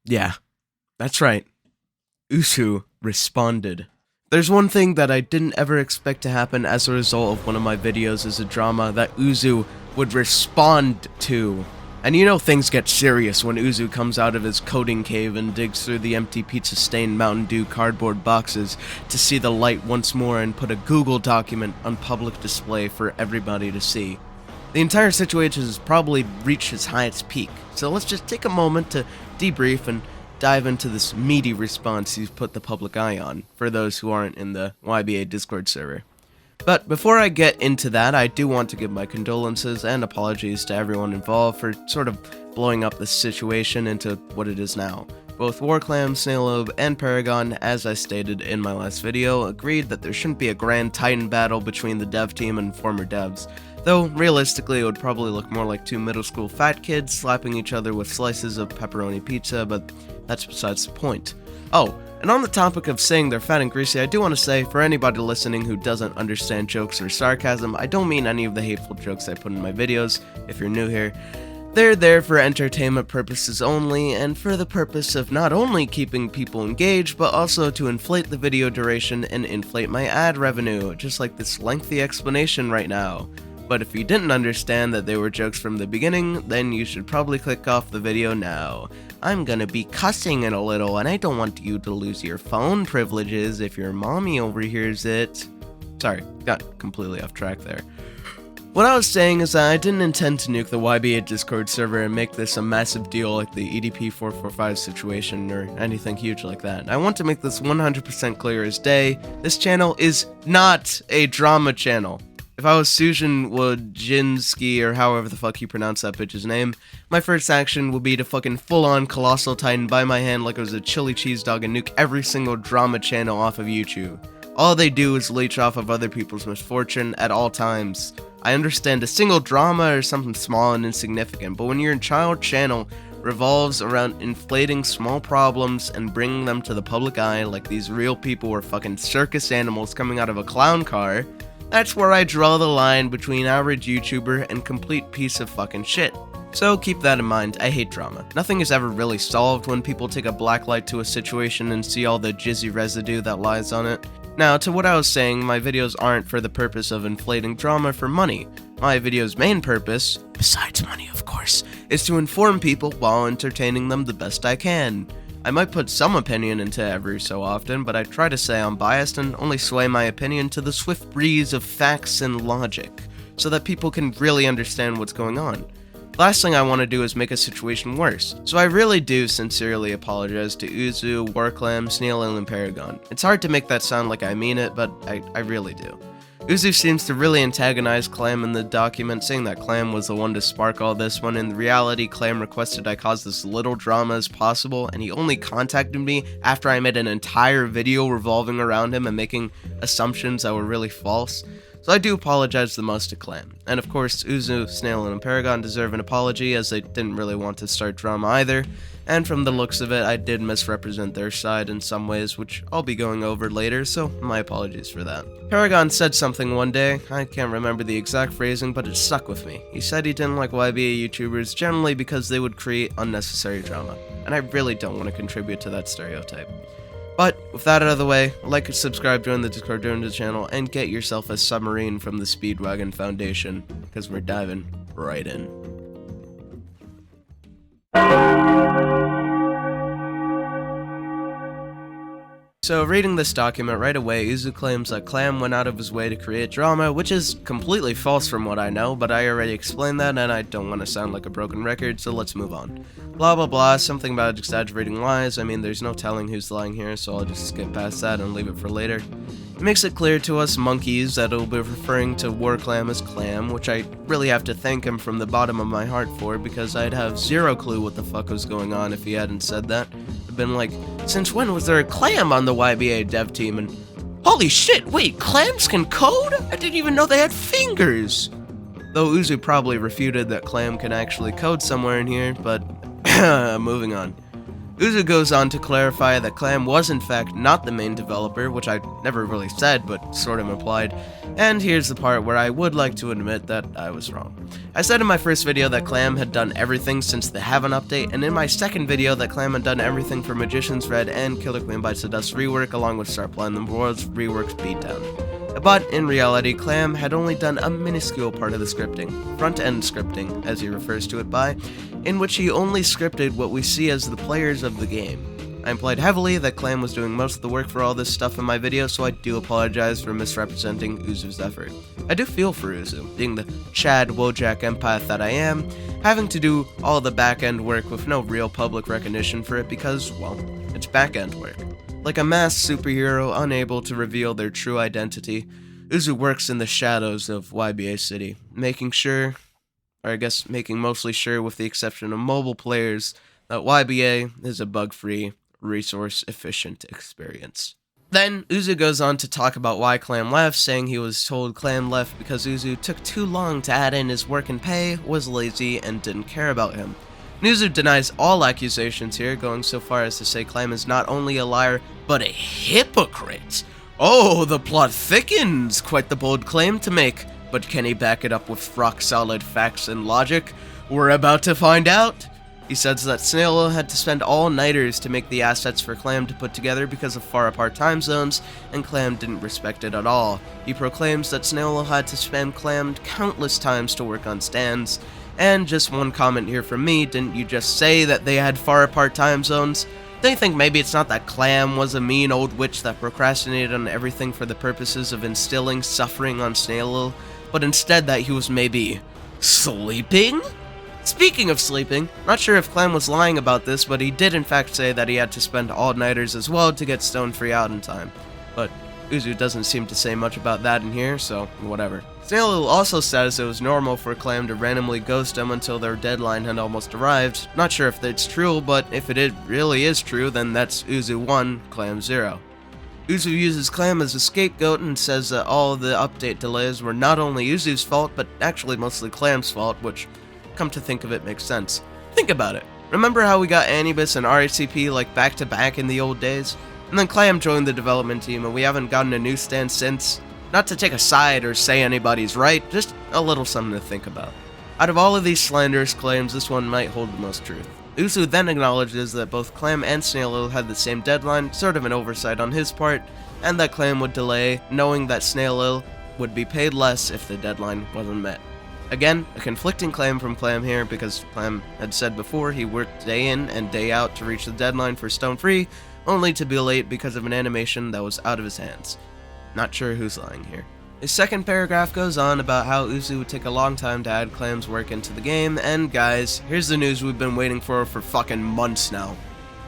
Yeah, that's right. Usu responded. There's one thing that I didn't ever expect to happen as a result of one of my videos as a drama that Uzu would respond to. And you know things get serious when Uzu comes out of his coding cave and digs through the empty pizza-stained Mountain Dew cardboard boxes to see the light once more and put a Google document on public display for everybody to see. The entire situation has probably reached its highest peak, so let's just take a moment to debrief and dive into this meaty response he's put the public eye on, for those who aren't in the YBA Discord server. But before I get into that, I do want to give my condolences and apologies to everyone involved for sort of blowing up this situation into what it is now. Both WarClam's, Snaillobe, and Paragon, as I stated in my last video, agreed that there shouldn't be a grand titan battle between the dev team and former devs. Though, realistically, it would probably look more like two middle school fat kids slapping each other with slices of pepperoni pizza, but that's besides the point. Oh, and on the topic of saying they're fat and greasy, I do want to say, for anybody listening who doesn't understand jokes or sarcasm, I don't mean any of the hateful jokes I put in my videos, if you're new here. They're there for entertainment purposes only, and for the purpose of not only keeping people engaged, but also to inflate the video duration and inflate my ad revenue, just like this lengthy explanation right now. But if you didn't understand that they were jokes from the beginning, then you should probably click off the video now. I'm gonna be cussing it a little, and I don't want you to lose your phone privileges if your mommy overhears it. Sorry, got completely off track there. What I was saying is that I didn't intend to nuke the YBA Discord server and make this a massive deal like the EDP 445 situation or anything huge like that. I want to make this 100% clear as day. This channel is not a drama channel. If I was Sujin Wojcinski, or however the fuck you pronounce that bitch's name, my first action would be to fucking full-on Colossal Titan by my hand like it was a chili cheese dog and nuke every single drama channel off of YouTube. All they do is leech off of other people's misfortune at all times. I understand a single drama or something small and insignificant, but when your entire channel revolves around inflating small problems and bringing them to the public eye like these real people were fucking circus animals coming out of a clown car, that's where I draw the line between average YouTuber and complete piece of fucking shit. So keep that in mind, I hate drama. Nothing is ever really solved when people take a black light to a situation and see all the jizzy residue that lies on it. Now, to what I was saying, my videos aren't for the purpose of inflating drama for money. My video's main purpose, besides money of course, is to inform people while entertaining them the best I can. I might put some opinion into every so often, but I try to say I'm biased and only sway my opinion to the swift breeze of facts and logic, so that people can really understand what's going on. Last thing I want to do is make a situation worse, so I really do sincerely apologize to Uzu, WarClam's, Snaillobe, and Paragon. It's hard to make that sound like I mean it, but I really do. Uzu seems to really antagonize Clam in the document, saying that Clam was the one to spark all this, when in reality Clam requested I cause as little drama as possible, and he only contacted me after I made an entire video revolving around him and making assumptions that were really false. So I do apologize the most to Clam. And of course, Uzu, Snaillobe, and Paragon deserve an apology, as they didn't really want to start drama either. And from the looks of it, I did misrepresent their side in some ways, which I'll be going over later, so my apologies for that. Paragon said something one day, I can't remember the exact phrasing, but it stuck with me. He said he didn't like YBA YouTubers generally because they would create unnecessary drama, and I really don't want to contribute to that stereotype. But, with that out of the way, like and subscribe, join the Discord, join the channel, and get yourself a submarine from the Speedwagon Foundation, because we're diving right in. So, reading this document right away, Uzu claims that Clam went out of his way to create drama, which is completely false from what I know, but I already explained that and I don't want to sound like a broken record, so let's move on. Blah blah blah, something about exaggerating lies. I mean, there's no telling who's lying here, so I'll just skip past that and leave it for later. It makes it clear to us monkeys that it'll be referring to WarClam as Clam, which I really have to thank him from the bottom of my heart for, because I'd have zero clue what the fuck was going on if he hadn't said that. I've been like, since when was there a Clam on the YBA dev team? And holy shit, wait, Clams can code? I didn't even know they had fingers! Though Uzu probably refuted that Clam can actually code somewhere in here, but moving on. Uzu goes on to clarify that Clam was in fact not the main developer, which I never really said but sort of implied, and here's the part where I would like to admit that I was wrong. I said in my first video that Clam had done everything since the Haven update, and in my second video that Clam had done everything for Magician's Red and Killer Queen Bites the Dust rework along with Start Playing the World's rework's beatdown. But in reality, Clam had only done a minuscule part of the scripting, front-end scripting, as he refers to it by, in which he only scripted what we see as the players of the game. I implied heavily that Clam was doing most of the work for all this stuff in my video, so I do apologize for misrepresenting Uzu's effort. I do feel for Uzu, being the Chad Wojak empath that I am, having to do all the back-end work with no real public recognition for it because, well, it's back-end work. Like a masked superhero unable to reveal their true identity, Uzu works in the shadows of YBA City, making mostly sure with the exception of mobile players that YBA is a bug-free, resource-efficient experience. Then, Uzu goes on to talk about why Clam left, saying he was told Clam left because Uzu took too long to add in his work and pay, was lazy, and didn't care about him. Uzu denies all accusations here, going so far as to say Clam is not only a liar, but a hypocrite. Oh, the plot thickens! Quite the bold claim to make, but can he back it up with rock-solid facts and logic? We're about to find out! He says that Snail had to spend all-nighters to make the assets for Clam to put together because of far-apart time zones, and Clam didn't respect it at all. He proclaims that Snail had to spend Clam countless times to work on stands. And just one comment here from me, didn't you just say that they had far-apart time zones? Don't you think maybe it's not that Clam was a mean old witch that procrastinated on everything for the purposes of instilling suffering on Snail, but instead that he was maybe sleeping? Speaking of sleeping, not sure if Clam was lying about this, but he did in fact say that he had to spend all-nighters as well to get Stone Free out in time. But Uzu doesn't seem to say much about that in here, so whatever. Snail also says it was normal for Clam to randomly ghost him until their deadline had almost arrived. Not sure if that's true, but if it really is true, then that's Uzu 1, Clam 0. Uzu uses Clam as a scapegoat and says that all of the update delays were not only Uzu's fault, but actually mostly Clam's fault, which, come to think of it, makes sense. Think about it. Remember how we got Anubis and RHCP like back-to-back in the old days? And then Clam joined the development team and we haven't gotten a new stand since? Not to take a side or say anybody's right, just a little something to think about. Out of all of these slanderous claims, this one might hold the most truth. Uzu then acknowledges that both Clam and Snail had the same deadline, sort of an oversight on his part, and that Clam would delay, knowing that Snail would be paid less if the deadline wasn't met. Again, a conflicting claim from Clam here, because Clam had said before he worked day in and day out to reach the deadline for Stone Free, only to be late because of an animation that was out of his hands. Not sure who's lying here. His second paragraph goes on about how Uzu would take a long time to add Clam's work into the game, and guys, here's the news we've been waiting for fucking months now.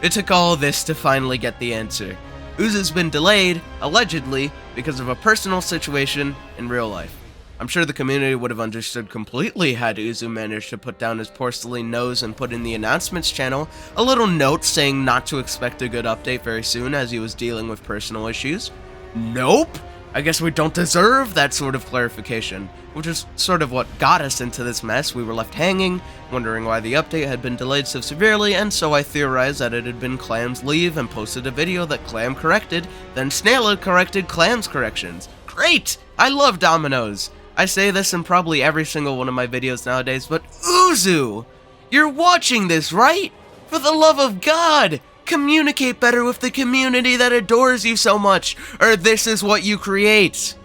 It took all this to finally get the answer. Uzu's been delayed, allegedly, because of a personal situation in real life. I'm sure the community would have understood completely had Uzu managed to put down his porcelain nose and put in the announcements channel a little note saying not to expect a good update very soon as he was dealing with personal issues. Nope! I guess we don't deserve that sort of clarification, which is sort of what got us into this mess. We were left hanging, wondering why the update had been delayed so severely, and so I theorized that it had been Clam's leave and posted a video that Clam corrected, then Snail had corrected Clam's corrections. Great! I love dominoes! I say this in probably every single one of my videos nowadays, but Uzu! You're watching this, right? For the love of God! Communicate better with the community that adores you so much, or this is what you create!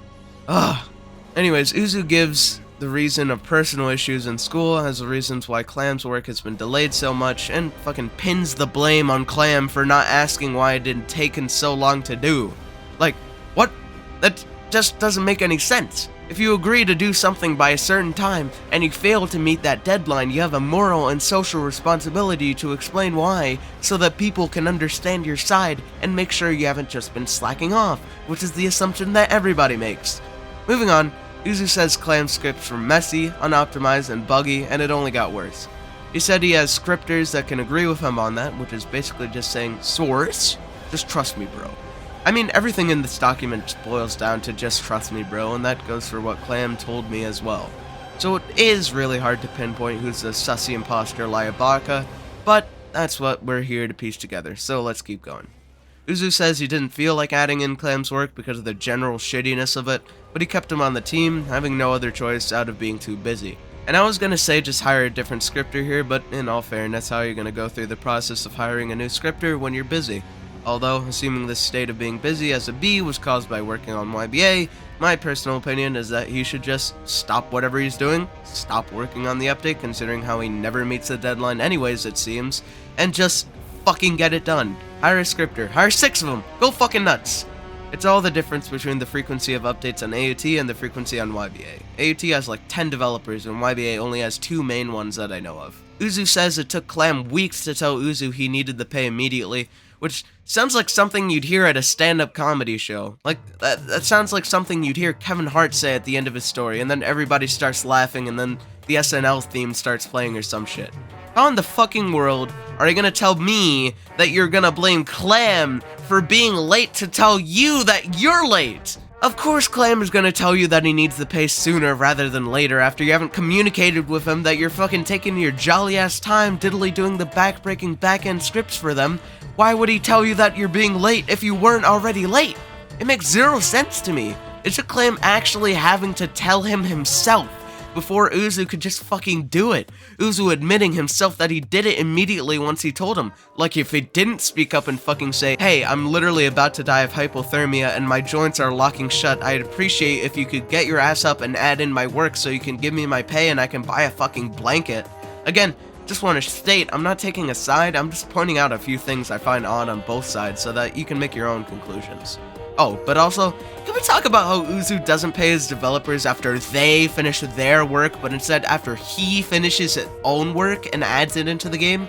Ugh. Anyways, Uzu gives the reason of personal issues in school as the reasons why Clam's work has been delayed so much, and fucking pins the blame on Clam for not asking why it didn't take him so long to do. Like, what? That just doesn't make any sense. If you agree to do something by a certain time, and you fail to meet that deadline, you have a moral and social responsibility to explain why, so that people can understand your side, and make sure you haven't just been slacking off, which is the assumption that everybody makes. Moving on, Uzu says Clam's scripts were messy, unoptimized, and buggy, and it only got worse. He said he has scripters that can agree with him on that, which is basically just saying, source? Just trust me, bro. I mean, everything in this document just boils down to just trust me, bro, and that goes for what Clam told me as well. So it is really hard to pinpoint who's the sussy imposter Liabaka, but that's what we're here to piece together, so let's keep going. Uzu says he didn't feel like adding in Clam's work because of the general shittiness of it, but he kept him on the team, having no other choice out of being too busy. And I was gonna say just hire a different scripter here, but in all fairness, how are you gonna go through the process of hiring a new scripter when you're busy? Although, assuming this state of being busy as a B was caused by working on YBA, my personal opinion is that he should just stop whatever he's doing, stop working on the update considering how he never meets the deadline anyways it seems, and just fucking get it done. Hire a scripter, hire 6 of them, go fucking nuts! It's all the difference between the frequency of updates on AUT and the frequency on YBA. AUT has like 10 developers and YBA only has 2 main ones that I know of. Uzu says it took Clam weeks to tell Uzu he needed the pay immediately, which sounds like something you'd hear at a stand-up comedy show. Like, that sounds like something you'd hear Kevin Hart say at the end of his story, and then everybody starts laughing, and then the SNL theme starts playing or some shit. How in the fucking world are you gonna tell me that you're gonna blame Clam for being late to tell you that you're late? Of course Clam is gonna tell you that he needs the pay sooner rather than later after you haven't communicated with him that you're fucking taking your jolly ass time diddly doing the backbreaking back-end scripts for them. Why would he tell you that you're being late if you weren't already late? It makes 0 sense to me. It took Clam actually having to tell him himself before Uzu could just fucking do it. Uzu admitting himself that he did it immediately once he told him. Like if he didn't speak up and fucking say, hey, I'm literally about to die of hypothermia and my joints are locking shut, I'd appreciate if you could get your ass up and add in my work so you can give me my pay and I can buy a fucking blanket. Again, just want to state, I'm not taking a side, I'm just pointing out a few things I find odd on both sides so that you can make your own conclusions. Oh, but also, can we talk about how Uzu doesn't pay his developers after they finish their work, but instead after he finishes his own work and adds it into the game?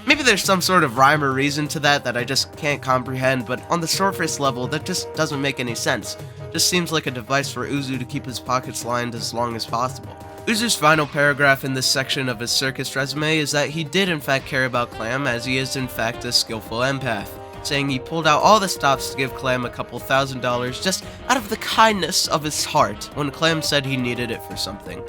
Maybe there's some sort of rhyme or reason to that I just can't comprehend, but on the surface level, that just doesn't make any sense. Just seems like a device for Uzu to keep his pockets lined as long as possible. Uzu's final paragraph in this section of his circus resume is that he did in fact care about Clam, as he is in fact a skillful empath, saying he pulled out all the stops to give Clam a couple $1,000 just out of the kindness of his heart when Clam said he needed it for something.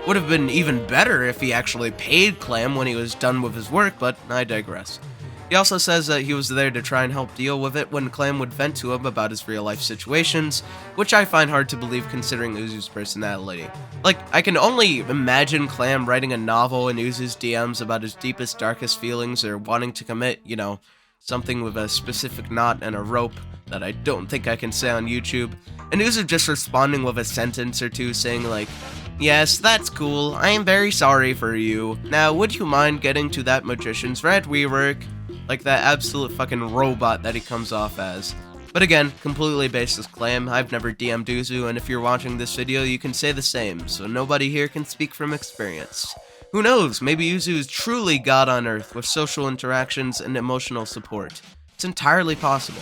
Would have been even better if he actually paid Clam when he was done with his work, but I digress. He also says that he was there to try and help deal with it when Clam would vent to him about his real-life situations, which I find hard to believe considering Uzu's personality. Like, I can only imagine Clam writing a novel in Uzu's DMs about his deepest, darkest feelings or wanting to commit, you know, something with a specific knot and a rope that I don't think I can say on YouTube, and Uzu just responding with a sentence or two saying like, yes, that's cool, I am very sorry for you. Now, would you mind getting to that magician's red rework? Like that absolute fucking robot that he comes off as. But again, completely baseless claim, I've never DM'd Uzu, and if you're watching this video, you can say the same, so nobody here can speak from experience. Who knows, maybe Uzu is truly God on Earth with social interactions and emotional support. It's entirely possible.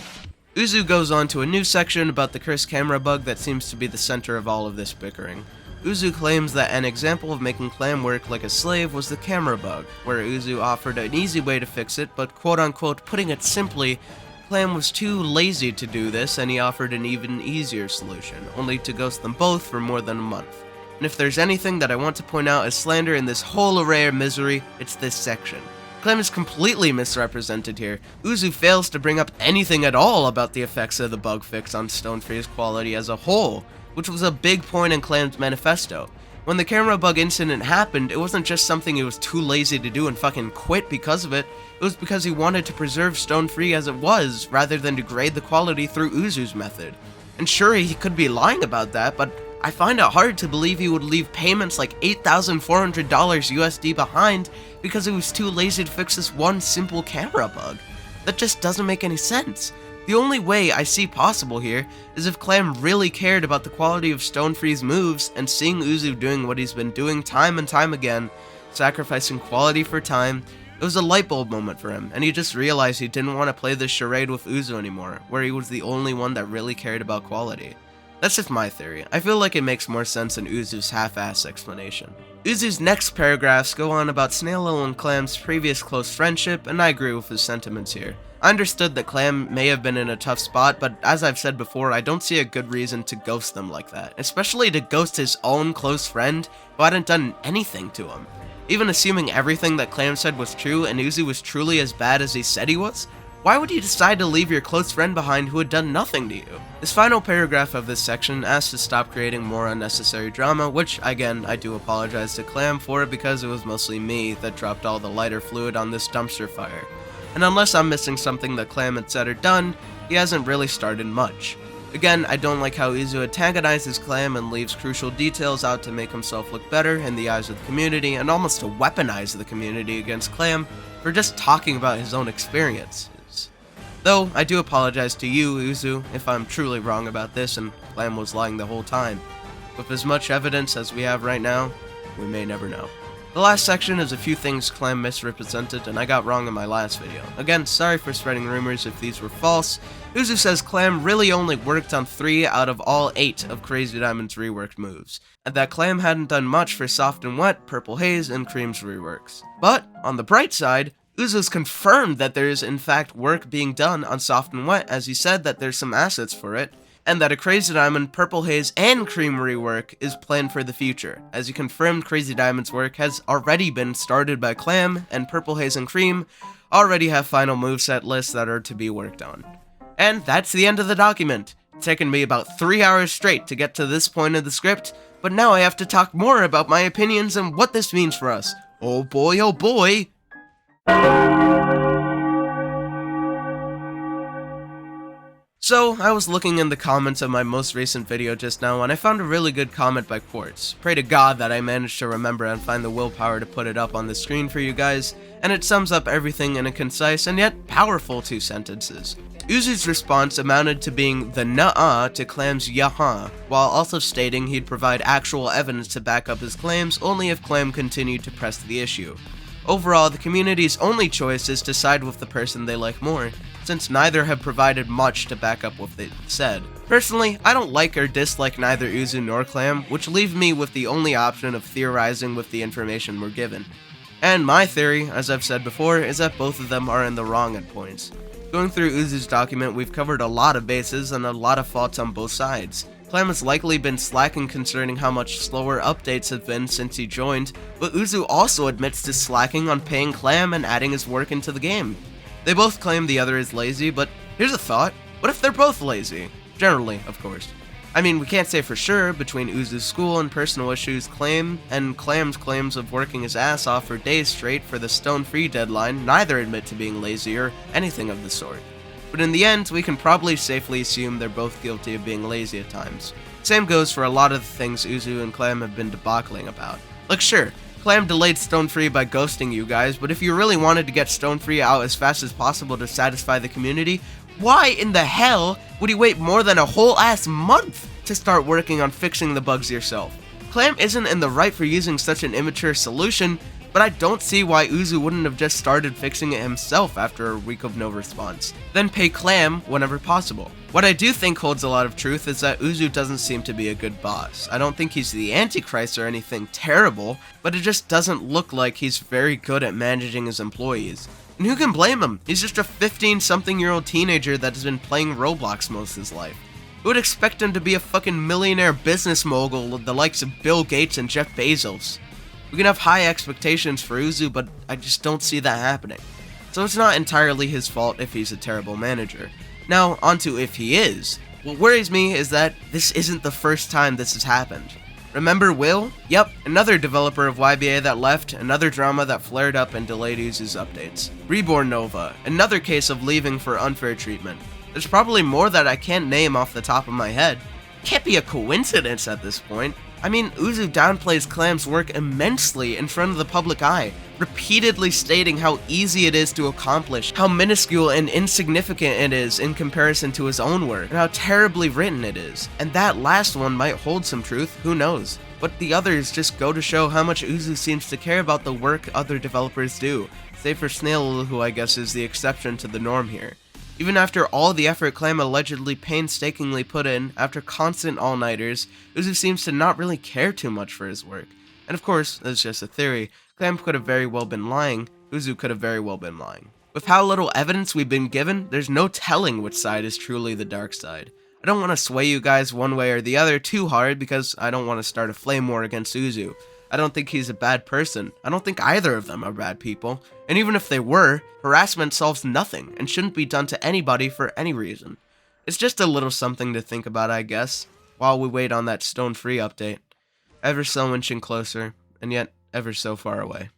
Uzu goes on to a new section about the cursed camera bug that seems to be the center of all of this bickering. Uzu claims that an example of making Clam work like a slave was the camera bug, where Uzu offered an easy way to fix it, but quote-unquote putting it simply, Clam was too lazy to do this and he offered an even easier solution, only to ghost them both for more than a month. And if there's anything that I want to point out as slander in this whole array of misery, it's this section. Clam is completely misrepresented here. Uzu fails to bring up anything at all about the effects of the bug fix on Stonefree's quality as a whole, which was a big point in Clam's manifesto. When the camera bug incident happened, it wasn't just something he was too lazy to do and fucking quit because of it, it was because he wanted to preserve Stonefree as it was, rather than degrade the quality through Uzu's method. And sure, he could be lying about that, but I find it hard to believe he would leave payments like $8,400 USD behind because he was too lazy to fix this one simple camera bug. That just doesn't make any sense. The only way I see possible here is if Clam really cared about the quality of Stonefree's moves, and seeing Uzu doing what he's been doing time and time again, sacrificing quality for time, it was a light bulb moment for him, and he just realized he didn't want to play this charade with Uzu anymore, where he was the only one that really cared about quality. That's just my theory. I feel like it makes more sense than Uzu's half-ass explanation. Uzu's next paragraphs go on about Snail and Clam's previous close friendship, and I agree with his sentiments here. I understood that Clam may have been in a tough spot, but as I've said before, I don't see a good reason to ghost them like that, especially to ghost his own close friend who hadn't done anything to him. Even assuming everything that Clam said was true and Uzu was truly as bad as he said he was, why would you decide to leave your close friend behind who had done nothing to you? This final paragraph of this section asks to stop creating more unnecessary drama, which, again, I do apologize to Clam for because it was mostly me that dropped all the lighter fluid on this dumpster fire. And unless I'm missing something that Clam had said or done, he hasn't really started much. Again, I don't like how Uzu antagonizes Clam and leaves crucial details out to make himself look better in the eyes of the community, and almost to weaponize the community against Clam for just talking about his own experiences. Though, I do apologize to you, Uzu, if I'm truly wrong about this and Clam was lying the whole time. With as much evidence as we have right now, we may never know. The last section is a few things Clam misrepresented and I got wrong in my last video. Again, sorry for spreading rumors if these were false. Uzu says Clam really only worked on 3 out of all 8 of Crazy Diamond's reworked moves, and that Clam hadn't done much for Soft and Wet, Purple Haze, and Cream's reworks. But, on the bright side, Uzu's confirmed that there is in fact work being done on Soft and Wet, as he said that there's some assets for it, and that a Crazy Diamond, Purple Haze, and Cream rework is planned for the future, as he confirmed Crazy Diamond's work has already been started by Clam, and Purple Haze and Cream already have final moveset lists that are to be worked on. And that's the end of the document. It's taken me about 3 hours straight to get to this point of the script, but now I have to talk more about my opinions and what this means for us. Oh boy, oh boy! So, I was looking in the comments of my most recent video just now and I found a really good comment by Quartz. Pray to God that I managed to remember and find the willpower to put it up on the screen for you guys, and it sums up everything in a concise and yet powerful 2 sentences. Uzu's response amounted to being the nuh-uh to Clam's yaha, while also stating he'd provide actual evidence to back up his claims only if Clam continued to press the issue. Overall, the community's only choice is to side with the person they like more, since neither have provided much to back up what they said. Personally, I don't like or dislike neither Uzu nor Clam, which leave me with the only option of theorizing with the information we're given. And my theory, as I've said before, is that both of them are in the wrong at points. Going through Uzu's document, we've covered a lot of bases and a lot of faults on both sides. Clam has likely been slacking concerning how much slower updates have been since he joined, but Uzu also admits to slacking on paying Clam and adding his work into the game. They both claim the other is lazy, but here's a thought: what if they're both lazy? Generally, of course. I mean, we can't say for sure between Uzu's school and personal issues claim and Clam's claims of working his ass off for days straight for the Stone Free deadline. Neither admit to being lazy or anything of the sort. But in the end, we can probably safely assume they're both guilty of being lazy at times. Same goes for a lot of the things Uzu and Clam have been debacling about. Like sure, Clam delayed Stone Free by ghosting you guys, but if you really wanted to get Stone Free out as fast as possible to satisfy the community, why in the hell would you wait more than a whole ass month to start working on fixing the bugs yourself? Clam isn't in the right for using such an immature solution, but I don't see why Uzu wouldn't have just started fixing it himself after a week of no response, then pay Clam whenever possible. What I do think holds a lot of truth is that Uzu doesn't seem to be a good boss. I don't think he's the Antichrist or anything terrible, but it just doesn't look like he's very good at managing his employees. And who can blame him? He's just a 15-something-year-old teenager that has been playing Roblox most of his life. Who would expect him to be a fucking millionaire business mogul of the likes of Bill Gates and Jeff Bezos? We can have high expectations for Uzu, but I just don't see that happening. So it's not entirely his fault if he's a terrible manager. Now, onto if he is. What worries me is that this isn't the first time this has happened. Remember Will? Yep, another developer of YBA that left, another drama that flared up and delayed Uzu's updates. Reborn Nova, another case of leaving for unfair treatment. There's probably more that I can't name off the top of my head. Can't be a coincidence at this point. I mean, Uzu downplays Clam's work immensely in front of the public eye, repeatedly stating how easy it is to accomplish, how minuscule and insignificant it is in comparison to his own work, and how terribly written it is. And that last one might hold some truth, who knows. But the others just go to show how much Uzu seems to care about the work other developers do, save for Snail, who I guess is the exception to the norm here. Even after all the effort Clam allegedly painstakingly put in, after constant all-nighters, Uzu seems to not really care too much for his work. And of course, that's just a theory, Clam could have very well been lying, Uzu could have very well been lying. With how little evidence we've been given, there's no telling which side is truly the dark side. I don't want to sway you guys one way or the other too hard because I don't want to start a flame war against Uzu. I don't think he's a bad person. I don't think either of them are bad people. And even if they were, harassment solves nothing and shouldn't be done to anybody for any reason. It's just a little something to think about, I guess, while we wait on that Stone Free update. Ever so inching closer, and yet ever so far away.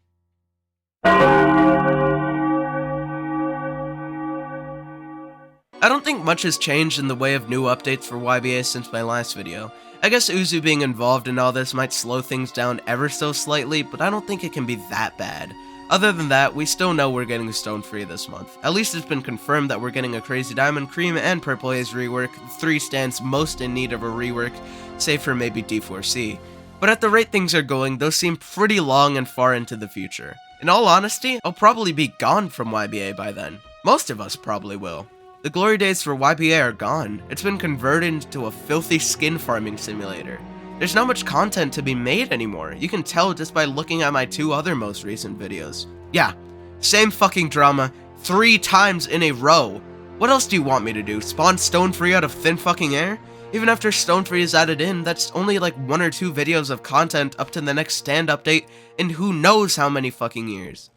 I don't think much has changed in the way of new updates for YBA since my last video. I guess Uzu being involved in all this might slow things down ever so slightly, but I don't think it can be that bad. Other than that, we still know we're getting Stone Free this month. At least it's been confirmed that we're getting a Crazy Diamond, Cream, and Purple Haze rework, the 3 stands most in need of a rework, save for maybe D4C. But at the rate things are going, those seem pretty long and far into the future. In all honesty, I'll probably be gone from YBA by then. Most of us probably will. The glory days for YBA are gone. It's been converted into a filthy skin farming simulator. There's not much content to be made anymore. You can tell just by looking at my 2 other most recent videos. Yeah, same fucking drama 3 times in a row. What else do you want me to do? Spawn Stone Free out of thin fucking air? Even after Stone Free is added in, that's only like 1 or 2 videos of content up to the next stand update in who knows how many fucking years.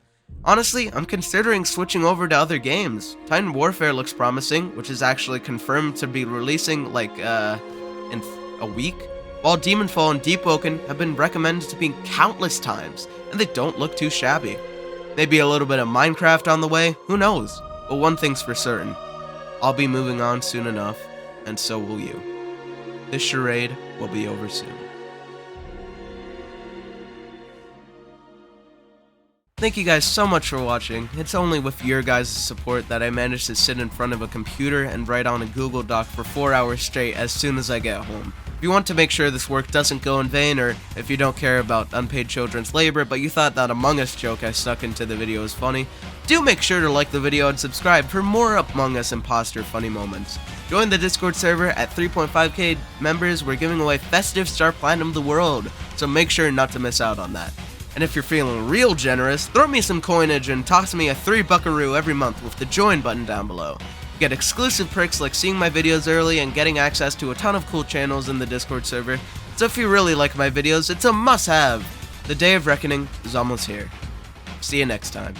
Honestly, I'm considering switching over to other games. Titan Warfare looks promising, which is actually confirmed to be releasing like in a week, while Demonfall and Deepwoken have been recommended to me countless times, and they don't look too shabby. Maybe a little bit of Minecraft on the way, who knows? But one thing's for certain, I'll be moving on soon enough, and so will you. This charade will be over soon. Thank you guys so much for watching. It's only with your guys' support that I managed to sit in front of a computer and write on a Google Doc for 4 hours straight as soon as I get home. If you want to make sure this work doesn't go in vain, or if you don't care about unpaid children's labor but you thought that Among Us joke I stuck into the video was funny, do make sure to like the video and subscribe for more Among Us imposter funny moments. Join the Discord server at 3.5k members. We're giving away Festive Star Platinum the World, so make sure not to miss out on that. And if you're feeling real generous, throw me some coinage and toss me a 3 buckaroo every month with the join button down below. You get exclusive perks like seeing my videos early and getting access to a ton of cool channels in the Discord server. So if you really like my videos, it's a must-have. The day of reckoning is almost here. See you next time.